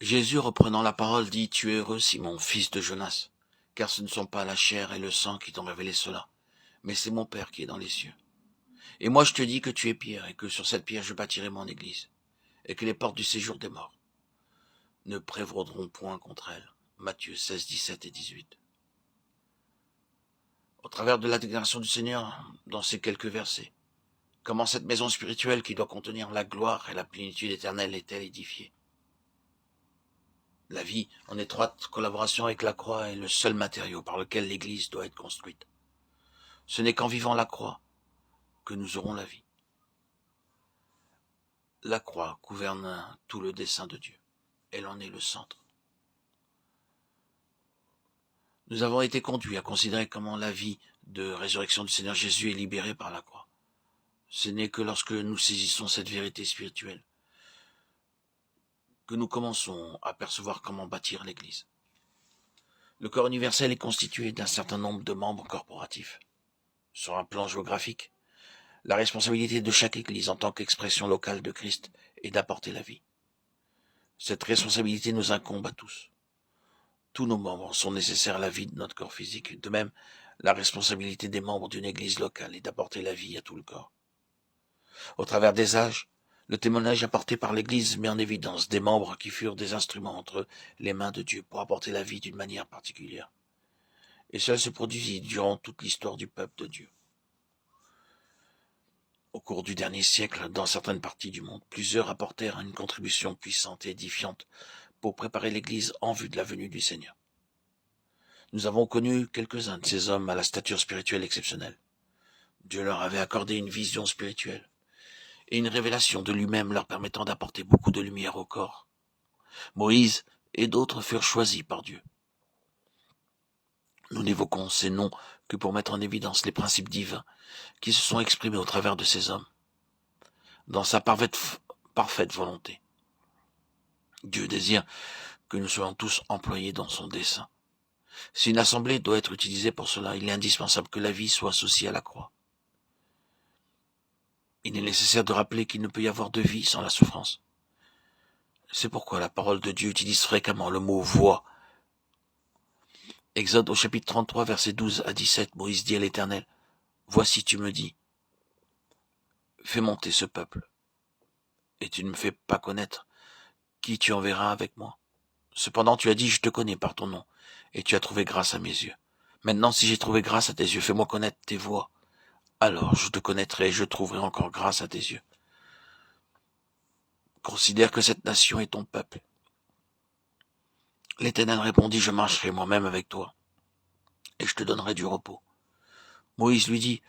Jésus, reprenant la parole, dit « Tu es heureux, Simon, fils de Jonas, car ce ne sont pas la chair et le sang qui t'ont révélé cela, mais c'est mon Père qui est dans les cieux. Et moi je te dis que tu es Pierre, et que sur cette pierre je bâtirai mon église, et que les portes du séjour des morts ne prévaudront point contre elle. » Matthieu 16, 17 et 18. Au travers de la déclaration du Seigneur, dans ces quelques versets, comment cette maison spirituelle qui doit contenir la gloire et la plénitude éternelle est-elle édifiée? La vie, en étroite collaboration avec la croix, est le seul matériau par lequel l'Église doit être construite. Ce n'est qu'en vivant la croix que nous aurons la vie. La croix gouverne tout le dessein de Dieu. Elle en est le centre. Nous avons été conduits à considérer comment la vie de résurrection du Seigneur Jésus est libérée par la croix. Ce n'est que lorsque nous saisissons cette vérité spirituelle que nous commençons à percevoir comment bâtir l'Église. Le corps universel est constitué d'un certain nombre de membres corporatifs. Sur un plan géographique, la responsabilité de chaque Église en tant qu'expression locale de Christ est d'apporter la vie. Cette responsabilité nous incombe à tous. Tous nos membres sont nécessaires à la vie de notre corps physique. De même, la responsabilité des membres d'une Église locale est d'apporter la vie à tout le corps. Au travers des âges, le témoignage apporté par l'Église met en évidence des membres qui furent des instruments entre les mains de Dieu pour apporter la vie d'une manière particulière. Et cela se produisit durant toute l'histoire du peuple de Dieu. Au cours du dernier siècle, dans certaines parties du monde, plusieurs apportèrent une contribution puissante et édifiante pour préparer l'Église en vue de la venue du Seigneur. Nous avons connu quelques-uns de ces hommes à la stature spirituelle exceptionnelle. Dieu leur avait accordé une vision spirituelle et une révélation de lui-même leur permettant d'apporter beaucoup de lumière au corps. Moïse et d'autres furent choisis par Dieu. Nous n'évoquons ces noms que pour mettre en évidence les principes divins qui se sont exprimés au travers de ces hommes, dans sa parfaite volonté. Dieu désire que nous soyons tous employés dans son dessein. Si une assemblée doit être utilisée pour cela, il est indispensable que la vie soit associée à la croix. Il est nécessaire de rappeler qu'il ne peut y avoir de vie sans la souffrance. C'est pourquoi la parole de Dieu utilise fréquemment le mot « voix ». Exode au chapitre 33, versets 12 à 17, Moïse dit à l'Éternel, « Voici tu me dis, fais monter ce peuple, et tu ne me fais pas connaître qui tu enverras avec moi. Cependant tu as dit, je te connais par ton nom, et tu as trouvé grâce à mes yeux. Maintenant si j'ai trouvé grâce à tes yeux, fais-moi connaître tes voies. Alors je te connaîtrai et je trouverai encore grâce à tes yeux. Considère que cette nation est ton peuple. » L'Éternel répondit, « Je marcherai moi-même avec toi, et je te donnerai du repos. » Moïse lui dit,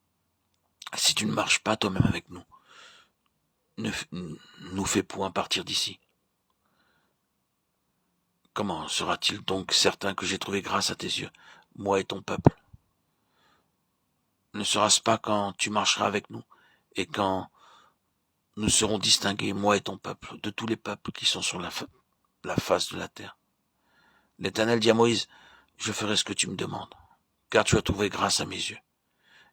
« Si tu ne marches pas toi-même avec nous, ne nous fais point partir d'ici. Comment sera-t-il donc certain que j'ai trouvé grâce à tes yeux, moi et ton peuple? Ne sera-ce pas quand tu marcheras avec nous, et quand nous serons distingués, moi et ton peuple, de tous les peuples qui sont sur la face de la terre? » L'Éternel dit à Moïse, « Je ferai ce que tu me demandes, car tu as trouvé grâce à mes yeux,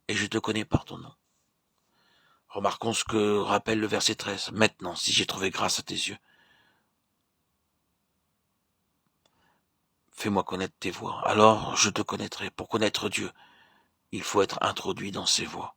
et je te connais par ton nom. » Remarquons ce que rappelle le verset 13. « Maintenant, si j'ai trouvé grâce à tes yeux, fais-moi connaître tes voies. Alors je te connaîtrai. » Pour connaître Dieu, il faut être introduit dans ses voies.